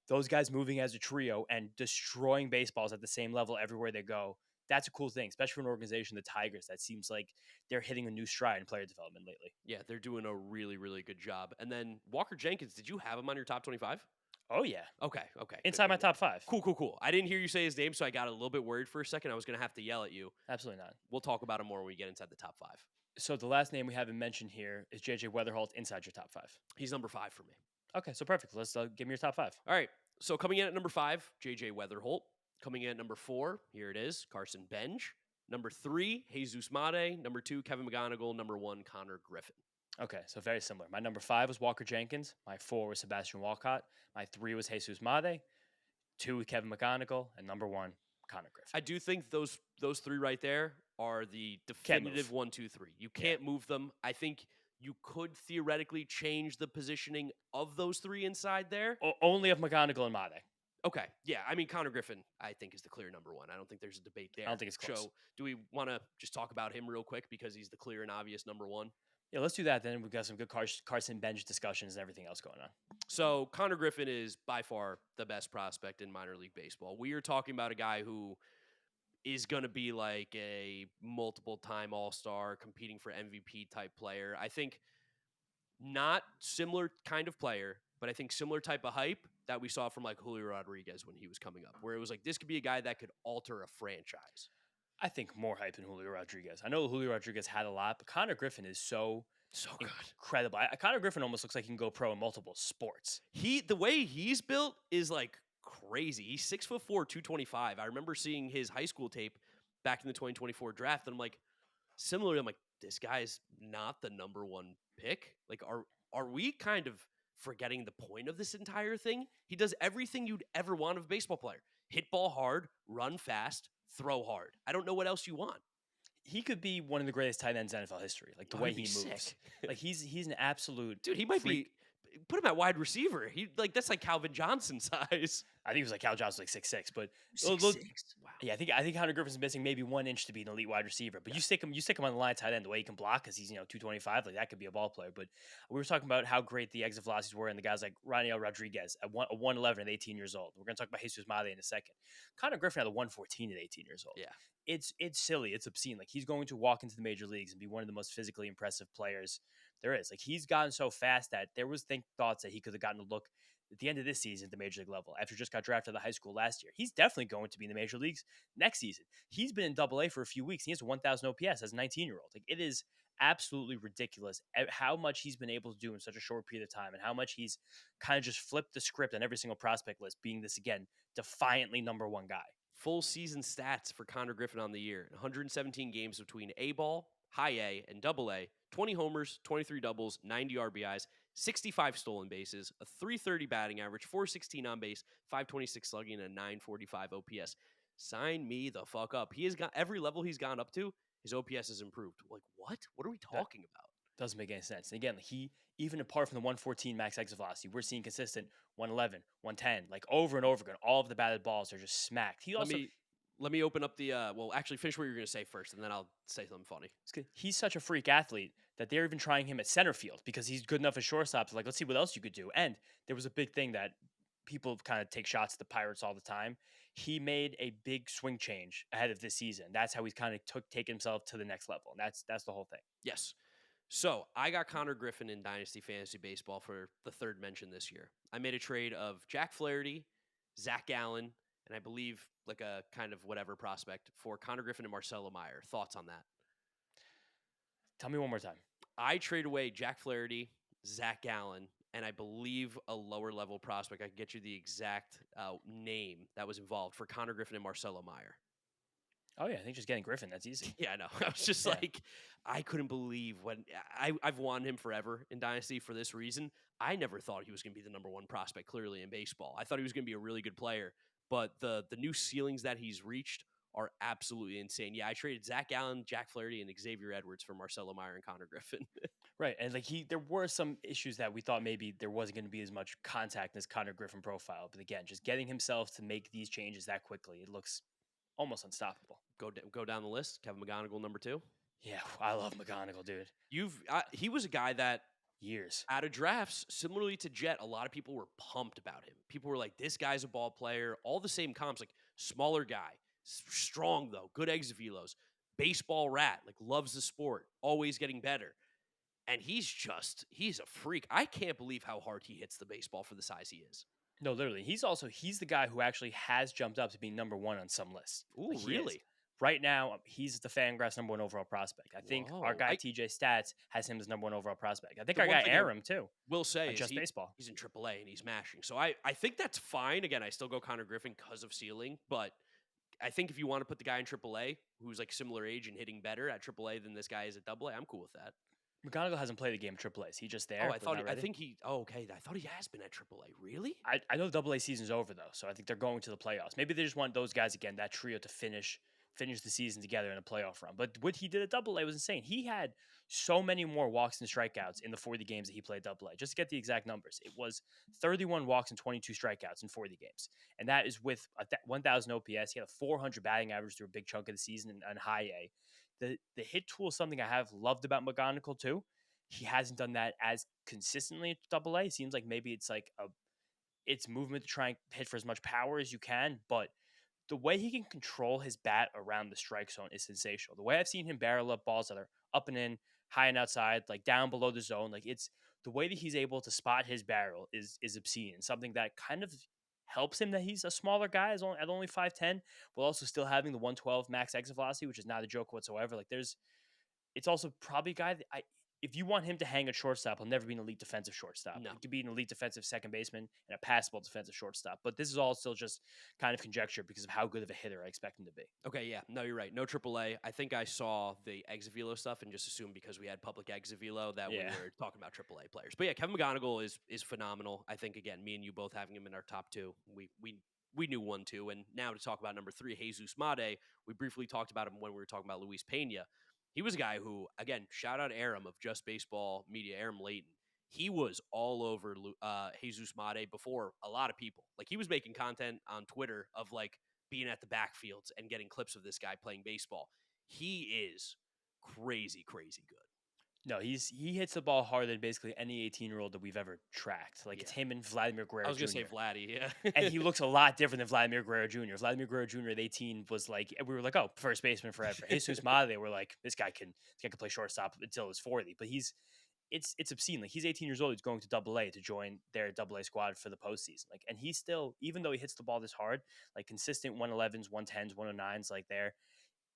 Those guys moving as a trio and destroying baseballs at the same level everywhere they go. That's a cool thing, especially for an organization, the Tigers, that seems like they're hitting a new stride in player development lately. Yeah, they're doing a really, really good job. And then Walker Jenkins, did you have him on your top 25? Oh, yeah. Okay. Inside my top 5. Cool. I didn't hear you say his name, so I got a little bit worried for a second. I was going to have to yell at you. Absolutely not. We'll talk about him more when we get inside the top 5. So the last name we haven't mentioned here is JJ Weatherholt inside your top 5. He's number 5 for me. Okay, so perfect. Let's give me your top 5. All right. So coming in at number 5, JJ Weatherholt. Coming in at number 4, here it is, Carson Benj. Number 3, Jesus Made. Number 2, Kevin McGonigal. Number 1, Connor Griffin. Okay, so very similar. My number 5 was Walker Jenkins. My 4 was Sebastian Walcott. My 3 was Jesus Made. 2, Kevin McGonigal. And number 1, Connor Griffin. I do think those 3 right there are the definitive 1, 2, 3. You can't move them. I think you could theoretically change the positioning of those 3 inside there. Only of McGonigal and Made. Okay. Yeah. I mean, Connor Griffin, I think, is the clear number 1. I don't think there's a debate there. I don't think it's close. So do we want to just talk about him real quick because he's the clear and obvious number 1? Yeah, let's do that. Then we've got some good Carson Benj discussions and everything else going on. So Connor Griffin is by far the best prospect in minor league baseball. We are talking about a guy who is going to be like a multiple-time All-Star, competing for MVP type player. I think not similar kind of player, but I think similar type of hype that we saw from like Julio Rodriguez when he was coming up, where it was like, this could be a guy that could alter a franchise. I think more hype than Julio Rodriguez. I know Julio Rodriguez had a lot, but Connor Griffin is so good. Incredible. Connor Griffin almost looks like he can go pro in multiple sports. The way he's built is like crazy. He's 6'4", 225. I remember seeing his high school tape back in the 2024 draft, and I'm like, similarly, I'm like, this guy's not the number 1 pick. Like, are we kind of forgetting the point of this entire thing? He does everything you'd ever want of a baseball player. Hit ball hard, run fast, throw hard. I don't know what else you want. He could be one of the greatest tight ends in NFL history. Like the way he moves. Like he's an absolute dude. He might freak. be Put him at wide receiver. That's like Calvin Johnson size. I think it was like Cal Johnson like 6'6", but Six six. Wow. yeah, I think Hunter Griffin's missing maybe 1 inch to be an elite wide receiver. But Yeah. you stick him on the line tight end the way he can block because he's 225, like that could be a ball player. But we were talking about how great the exit velocities were, and the guys like Raniel Rodriguez at 111 at 18 years old. We're gonna talk about Jesus Made in a second. Connor Griffin had a 114 at 18 years old. Yeah. It's silly, it's obscene. Like he's going to walk into the major leagues and be one of the most physically impressive players there is. Like he's gotten so fast that there was thoughts that he could have gotten a look at the end of this season at the major league level after just got drafted out of high school last year. He's definitely going to be in the major leagues next season. He's been in Double A for a few weeks. He has 1,000 OPS as a 19-year-old. Like it is absolutely ridiculous how much he's been able to do in such a short period of time, and how much he's kind of just flipped the script on every single prospect list, being this again defiantly number one guy. Full season stats for Connor Griffin on the year: 117 games between A ball, high A, and double A. 20 homers, 23 doubles, 90 RBIs, 65 stolen bases, a 330 batting average, 416 on base, 526 slugging, and a 945 OPS. Sign me the fuck up. He has got every level he's gone up to, his OPS has improved. Like, what? What are we talking about? Doesn't make any sense. And again, he, even apart from the 114 max exit velocity, we're seeing consistent 111, 110, like over and over again. All of the batted balls are just smacked. He also Let me open up the well, actually finish what you're going to say first, and then I'll say something funny. he's such a freak athlete that they're even trying him at center field because he's good enough at shortstop. Like, let's see what else you could do. And there was a big thing that people kind of take shots at the Pirates all the time. He made a big swing change ahead of this season. That's how he's kind of taken himself to the next level. And that's the whole thing. Yes. So I got Connor Griffin in Dynasty Fantasy Baseball for the third mention this year. I made a trade of Jack Flaherty, Zach Gallen, and I believe like a kind of whatever prospect for Connor Griffin and Marcelo Meyer. Thoughts on that? Tell me one more time. I trade away Jack Flaherty, Zach Gallen, and I believe a lower level prospect. I can get you the exact name that was involved for Connor Griffin and Marcelo Meyer. Oh, yeah. I think just getting Griffin, that's easy. Yeah, I know. I was just like, I couldn't believe when I've wanted him forever in Dynasty for this reason. I never thought he was going to be the number one prospect, clearly, in baseball. I thought he was going to be a really good player, but the new ceilings that he's reached are absolutely insane. Yeah, I traded Zach Allen, Jack Flaherty, and Xavier Edwards for Marcelo Meyer and Connor Griffin. Right. And like there were some issues that we thought maybe there wasn't going to be as much contact in this Connor Griffin profile. But again, just getting himself to make these changes that quickly, it looks almost unstoppable. Go down the list. Kevin McGonigal, number 2. Yeah, I love McGonigal, dude. He was a guy that Years out of drafts, similarly to Jet, a lot of people were pumped about him. People were like, this guy's a ball player. All the same comps, like smaller guy, strong though, good exit velos, baseball rat, like loves the sport, always getting better. And he's a freak. I can't believe how hard he hits the baseball for the size he is. No, literally. He's the guy who actually has jumped up to being number one on some lists. Ooh, Like, really? Right now, he's the Fangraphs number one overall prospect. I think our guy TJ Stats has him as number one overall prospect. I think our guy Aram too. Will say Just Baseball. He's in AAA and he's mashing. So I think that's fine. Again, I still go Connor Griffin because of ceiling, but I think if you want to put the guy in AAA who's like similar age and hitting better at AAA than this guy is at AA, I'm cool with that. McGonigal hasn't played the game AAA. Is he just there? Oh, I thought he has been at AAA. Really? I know the AA season's over though, so I think they're going to the playoffs. Maybe they just want those guys again, that trio, to finish the season together in a playoff run. But what he did at AA was insane. He had so many more walks and strikeouts in the 40 games that he played AA. Just to get the exact numbers, it was 31 walks and 22 strikeouts in 40 games. And that is with 1,000 OPS. He had a 400 batting average through a big chunk of the season on high A. The hit tool is something I have loved about McGonigal too. He hasn't done that as consistently at AA. It seems like maybe it's like it's movement to try and hit for as much power as you can, but the way he can control his bat around the strike zone is sensational. The way I've seen him barrel up balls that are up and in, high and outside, like down below the zone, like it's the way that he's able to spot his barrel is obscene, and something that kind of helps him that he's a smaller guy at only 5'10", while also still having the 112 max exit velocity, which is not a joke whatsoever. Like it's also probably a guy that if you want him to hang at shortstop, he'll never be an elite defensive shortstop. No. He could be an elite defensive second baseman and a passable defensive shortstop. But this is all still just kind of conjecture because of how good of a hitter I expect him to be. Okay, yeah. No, you're right. No AAA. I think I saw the exit velo stuff and just assumed because we had public exit velo that we were talking about AAA players. But yeah, Kevin McGonigal is phenomenal. I think, again, me and you both having him in our top 2. We knew 1, 2. And now to talk about number 3, Jesus Made, we briefly talked about him when we were talking about Luis Pena. He was a guy who, again, shout out Aram of Just Baseball Media, Aram Layton. he was all over Jesus Mate before a lot of people. Like he was making content on Twitter of like being at the backfields and getting clips of this guy playing baseball. He is crazy, crazy good. No, he hits the ball harder than basically any 18-year-old that we've ever tracked. Like it's Yeah. him and Vladimir I Guerrero was gonna say Jr. Vladdy, And yeah. he looks a lot different than Vladimir Guerrero Jr. Vladimir Guerrero Jr. at 18 was like we were like, oh, first baseman forever. Jesus Mate, we're like, this guy can play shortstop until he's 40. But it's obscene. Like he's 18 years old, he's going to Double A to join their Double A squad for the postseason. Like, and he's still, even though he hits the ball this hard, like consistent 111s, 110s, 109s, like there,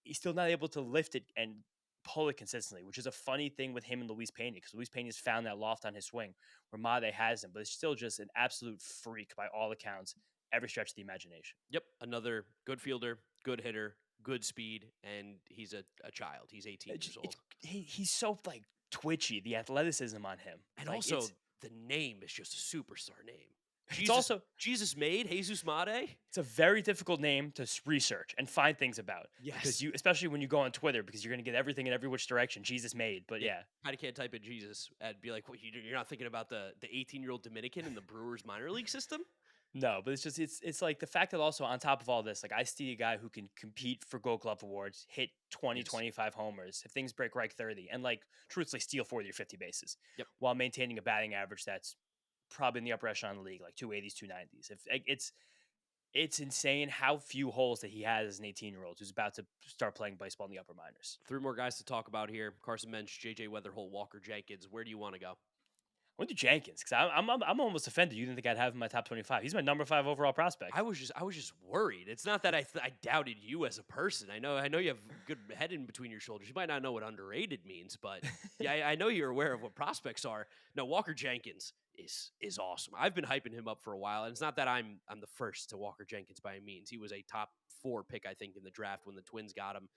he's still not able to lift it and pull it consistently, which is a funny thing with him and Luis Pena because Luis Pena's found that loft on his swing where Made has him, but it's still just an absolute freak by all accounts, every stretch of the imagination. Yep, another good fielder, good hitter, good speed, and he's a child. He's 18 years old. He's so like twitchy, the athleticism on him. And Like also the name is just a superstar name. it's also Jesus made Jesus Made. it's a very difficult name to research and find things about. Yes. Because you, especially when you go on Twitter, because you're going to get everything in every which direction Jesus made. But yeah. Kind of can't type in Jesus and be like, what, you're not thinking about the 18-year-old Dominican in the Brewers minor league system? No, but it's like the fact that also on top of all this, like I see a guy who can compete for Gold Glove awards, hit 20, Yes. 25 homers, if things break right 30, and like truthfully steal 40 or 50 bases. Yep. While maintaining a batting average that's probably in the upper echelon of the league, like 280s, 290s. If like, it's insane how few holes that he has as an 18-year-old who's about to start playing baseball in the upper minors. 3 more guys to talk about here. Carson Bench, JJ Weatherholt, Walker Jenkins. Where do you want to go? I went to Jenkins because I'm almost offended you didn't think I'd have him in my top 25. He's my number 5 overall prospect. I was just worried. It's not that I doubted you as a person. I know you have good head in between your shoulders. You might not know what underrated means, but yeah, I know you're aware of what prospects are. No, Walker Jenkins is awesome. I've been hyping him up for a while, and it's not that I'm the first to Walker Jenkins by any means. He was a top 4 pick, I think, in the draft when the Twins got him.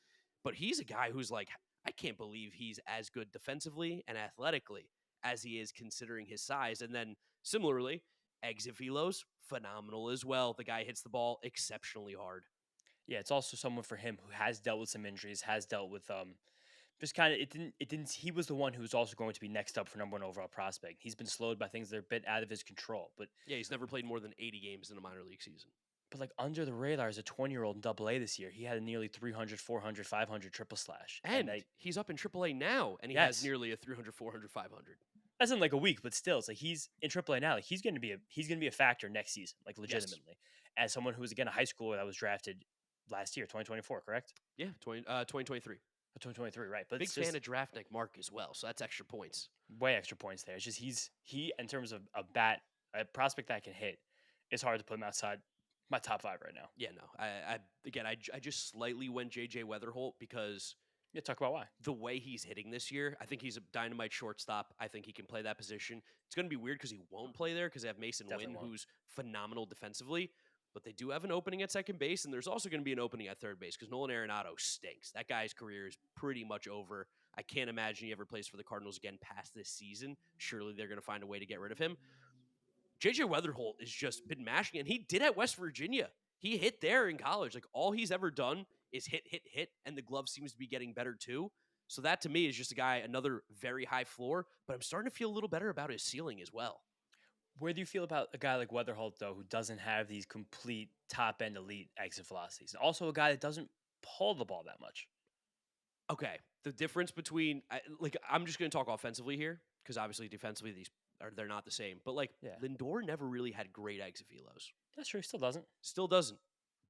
But he's a guy who's like, I can't believe he's as good defensively and athletically as he is considering his size. And then similarly, exit velos, phenomenal as well. The guy hits the ball exceptionally hard. Yeah, it's also someone for him who has dealt with some injuries, has dealt with just kind of it didn't he was the one who was also going to be next up for number 1 overall prospect. He's been slowed by things that are a bit out of his control, but yeah, he's never played more than 80 games in a minor league season. But like under the radar as a 20-year-old in Double A this year, he had a nearly 300, 400, 500 triple slash. And he's up in AAA now, and he has nearly a 300, 400, 500. That's in like a week, but still, it's like he's in AAA now. Like he's going to be a factor next season, like legitimately. Yes. As someone who was again a high schooler that was drafted last year, 2024, correct? Yeah, 2023. 2023, right? But big fan of draft nick Mark as well, so that's extra points. Way extra points there. It's just he in terms of a prospect that can hit, it's hard to put him outside my top 5 right now. Yeah, no. I just slightly went JJ Weatherholt because talk about why. The way he's hitting this year, I think he's a dynamite shortstop. I think he can play that position. It's going to be weird because he won't play there because they have Mason Wynn, who's phenomenal defensively. But they do have an opening at second base, and there's also going to be an opening at third base because Nolan Arenado stinks. That guy's career is pretty much over. I can't imagine he ever plays for the Cardinals again past this season. Surely they're going to find a way to get rid of him. JJ Weatherholt has just been mashing, and he did at West Virginia. He hit there in college. Like, all he's ever done is hit, and the glove seems to be getting better too. So that, to me, is just a guy, another very high floor, but I'm starting to feel a little better about his ceiling as well. Where do you feel about a guy like Weatherholt, though, who doesn't have these complete top-end elite exit velocities? Also a guy that doesn't pull the ball that much. Okay, the difference between, I'm just going to talk offensively here, because obviously defensively they're not the same. But Lindor never really had great exit velos. That's true. He still doesn't. Still doesn't.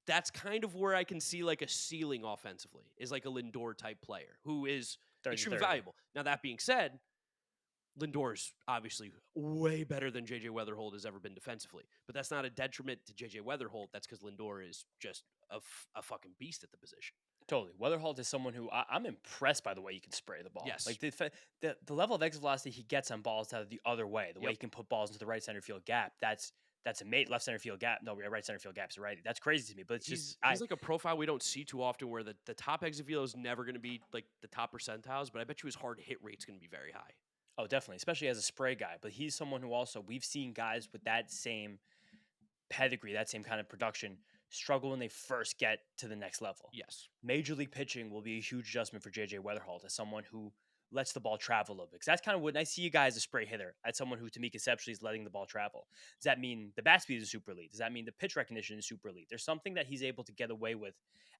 That's kind of where I can see like a ceiling offensively, is like a Lindor type player who is extremely valuable. Now, that being said, Lindor is obviously way better than JJ Weatherholt has ever been defensively. But that's not a detriment to JJ Weatherholt. That's because Lindor is just a fucking beast at the position. Totally. Weatherholt is someone who I'm impressed by the way he can spray the ball. Yes. Like the level of exit velocity he gets on balls out of the other way, the way he can put balls into the right center field gap, that's a left center field gap. No, right center field gap's right. That's crazy to me. But he's like a profile we don't see too often where the top exit velo is never going to be like the top percentiles, but I bet you his hard hit rate's going to be very high. Oh, definitely, especially as a spray guy. But he's someone who also, we've seen guys with that same pedigree, that same kind of production, struggle when they first get to the next level. Yes. Major league pitching will be a huge adjustment for JJ Weatherholt as someone who lets the ball travel a little bit. Because that's kind of when I see you guys as a spray hitter, as someone who to me conceptually is letting the ball travel. Does that mean the bat speed is super elite? Does that mean the pitch recognition is super elite? There's something that he's able to get away with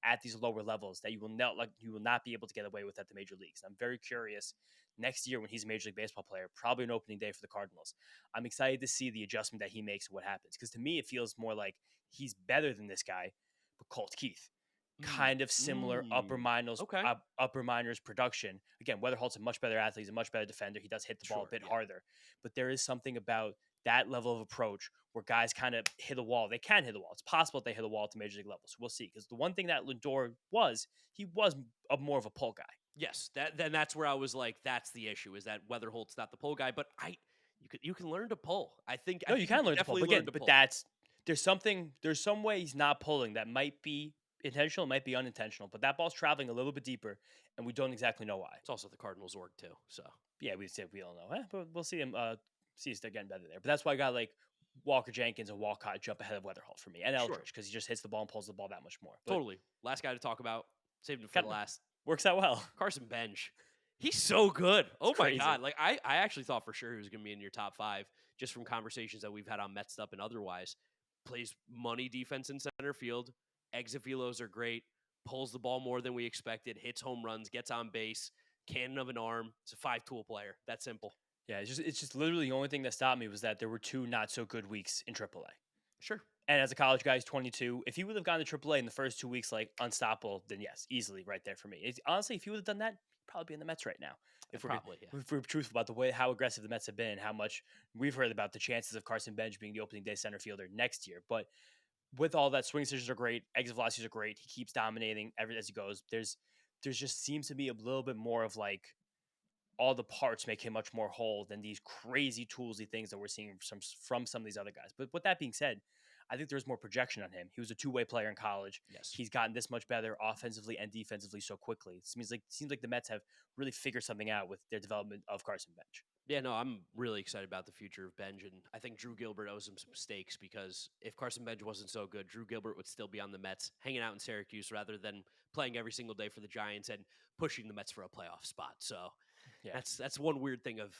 at these lower levels that you will not be able to get away with at the major leagues. I'm very curious next year when he's a Major League Baseball player, probably an opening day for the Cardinals. I'm excited to see the adjustment that he makes and what happens. Because to me, it feels more like he's better than this guy, but Colt Keith. Kind of similar Okay. upper minors production. Again, Weatherholt's a much better athlete. He's a much better defender. He does hit the ball Sure. a bit Yeah. harder. But there is something about that level of approach where guys kind of hit a wall. They can hit a wall. It's possible that they hit a wall at the major league level. So we'll see. Because the one thing that Lindor he was more of a pull guy. Yes. That's where I was like, that's the issue, is that Weatherholt's not the pull guy. But you can learn to pull. I think No, you can learn to pull. definitely But again, learn to but pull. there's some way he's not pulling that might be intentional, might be unintentional. But that ball's traveling a little bit deeper, and we don't exactly know why. It's also the Cardinals org too. So Yeah, we don't know. But we'll see him. See if they're getting better there. But that's why I got like Walker Jenkins and Walcott jump ahead of Weatherholt for me, and Eldridge because he just hits the ball and pulls the ball that much more. But totally. Last guy to talk about. Saved him for the last. Works out well. Carson Bench. He's so good. Oh my crazy. God. Like I actually thought for sure he was going to be in your top 5 just from conversations that we've had on Mets Up and otherwise. Plays money defense in center field. Exit velos are great. Pulls the ball more than we expected. Hits home runs. Gets on base. Cannon of an arm. It's a 5-tool player. That simple. Yeah, it's just literally the only thing that stopped me was that there were 2 not so good weeks in AAA. Sure. And as a college guy, he's 22. If he would have gone to AAA in the first 2 weeks like unstoppable, then yes, easily right there for me. Honestly, if he would have done that, he'd probably be in the Mets right now. If we're truthful about the way how aggressive the Mets have been and how much we've heard about the chances of Carson Bench being the opening day center fielder next year. But with all that, swing decisions are great, exit velocities are great. He keeps dominating as he goes. There's just seems to be a little bit more of like all the parts make him much more whole than these crazy toolsy things that we're seeing from some of these other guys. But with that being said, I think there's more projection on him. He was a two-way player in college. Yes. He's gotten this much better offensively and defensively so quickly. It seems like the Mets have really figured something out with their development of Carson Bench. Yeah, no, I'm really excited about the future of Benj, and I think Drew Gilbert owes him some mistakes because if Carson Benj wasn't so good, Drew Gilbert would still be on the Mets, hanging out in Syracuse rather than playing every single day for the Giants and pushing the Mets for a playoff spot. So yeah, that's one weird thing of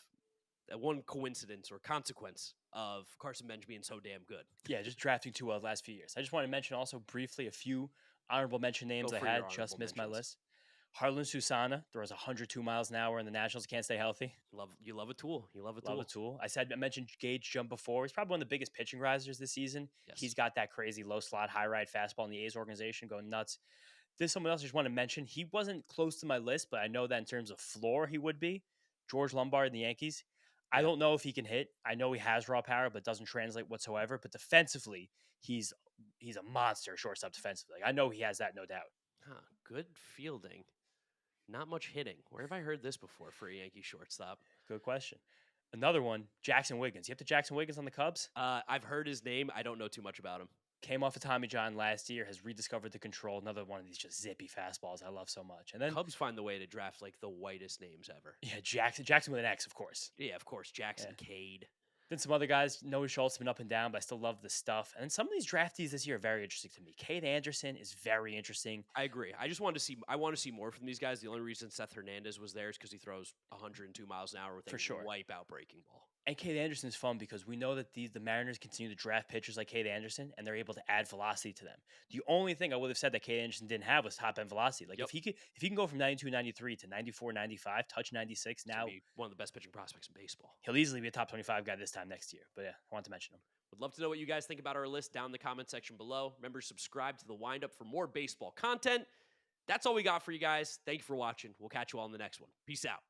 one coincidence or consequence of Carson Benj being so damn good. Yeah, just drafting too well the last few years. I just want to mention also briefly a few honorable mention names I had just missed my list. Harlan Susana throws 102 miles an hour in the Nationals. Can't stay healthy. You love a tool. Love a tool. I mentioned Gage Jump before. He's probably one of the biggest pitching risers this season. Yes. He's got that crazy low slot, high ride fastball in the A's organization going nuts. There's someone else I just want to mention. He wasn't close to my list, but I know that in terms of floor, he would be. George Lombard in the Yankees. I don't know if he can hit. I know he has raw power, but doesn't translate whatsoever. But defensively, he's a monster shortstop defensively. I know he has that, no doubt. Good fielding. Not much hitting. Where have I heard this before for a Yankee shortstop? Good question. Another one, Jackson Wiggins. You have the Jackson Wiggins on the Cubs? I've heard his name. I don't know too much about him. Came off of Tommy John last year, has rediscovered the control. Another one of these just zippy fastballs I love so much. And then Cubs find the way to draft like the whitest names ever. Yeah, Jackson with an X, of course. Yeah, of course. Jackson Cade. Then some other guys, Noah Schultz has been up and down, but I still love the stuff. And then some of these draftees this year are very interesting to me. Cade Anderson is very interesting. I agree. I want to see more from these guys. The only reason Seth Hernandez was there is because he throws 102 miles an hour with a wipeout breaking ball. And Cade Anderson's fun because we know that the Mariners continue to draft pitchers like Cade Anderson, and they're able to add velocity to them. The only thing I would have said that Cade Anderson didn't have was top end velocity. Like if he can go from 92, 93 to 94, 95, touch 96 now, be one of the best pitching prospects in baseball. He'll easily be a top 25 guy this time next year. But yeah, I want to mention him. Would love to know what you guys think about our list down in the comment section below. Remember, subscribe to the Windup for more baseball content. That's all we got for you guys. Thank you for watching. We'll catch you all in the next one. Peace out.